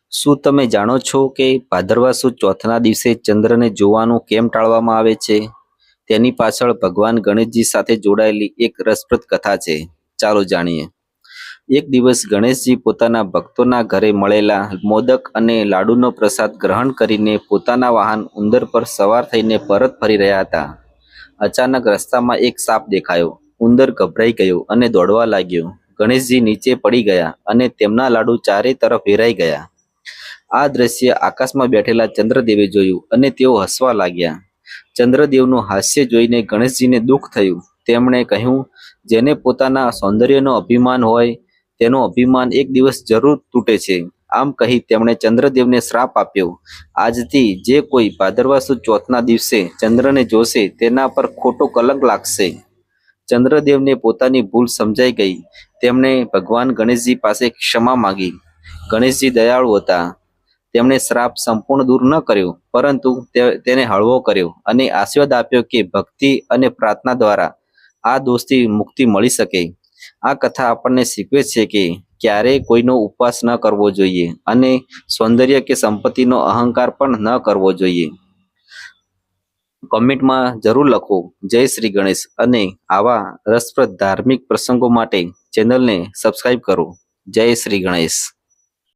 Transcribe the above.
શું તમે જાણો છો કે ભાદરવા સુદ ચોથના દિવસે ચંદ્રને જોવાનું કેમ ટાળવામાં આવે છે? તેની પાછળ ભગવાન ગણેશજી સાથે જોડાયેલી એક રસપ્રદ કથા છે. ચાલો જાણીએ. એક દિવસ ગણેશજી પોતાના ભક્તોના ઘરે મળેલા મોદક અને લાડુનો પ્રસાદ ગ્રહણ કરીને પોતાના વાહન ઉંદર પર સવાર થઈને પરત ફરી રહ્યા હતા. અચાનક રસ્તામાં એક સાપ દેખાયો. ઉંદર ગભરાઈ ગયો અને દોડવા લાગ્યો. ગણેશજી નીચે પડી ગયા અને તેમના લાડુ ચારે તરફ વેરાઈ ગયા. આ દ્રશ્ય આકાશમાં બેઠેલા ચંદ્રદેવે જોયું અને તેઓ હસવા લાગ્યા. ચંદ્રદેવનું હાસ્ય જોઈને ગણેશજીને દુઃખ થયું. તેમણે કહ્યું, જેને પોતાના સૌંદર્યનો અભિમાન હોય તેનું અભિમાન એક દિવસ જરૂર તૂટે છે. આમ કહી તેમણે ચંદ્રદેવને શ્રાપ આપ્યો, આજથી જે કોઈ ભાદરવા સુદ ચોથના દિવસે ચંદ્રને જોશે તેના પર ખોટો કલંક લાગશે. ચંદ્રદેવને પોતાની ભૂલ સમજાઈ ગઈ. તેમણે ભગવાન ગણેશજી પાસે ક્ષમા માંગી. ગણેશજી દયાળુ હતા. તેમણે શ્રાપ સંપૂર્ણ દૂર ન કર્યો, પરંતુ તેને હળવો કર્યો અને આશીર્વાદ આપ્યો કે ભક્તિ અને પ્રાર્થના દ્વારા આ દોષથી મુક્તિ મળી શકે. આ કથા આપણને શીખવે છે કે ક્યારેય કોઈનો ઉપવાસ ન કરવો જોઈએ અને સૌંદર્ય કે સંપત્તિનો અહંકાર પણ ન કરવો જોઈએ. કોમેન્ટમાં જરૂર લખો જય શ્રી ગણેશ અને આવા રસપ્રદ ધાર્મિક પ્રસંગો માટે ચેનલને સબસ્ક્રાઇબ કરો. જય શ્રી ગણેશ.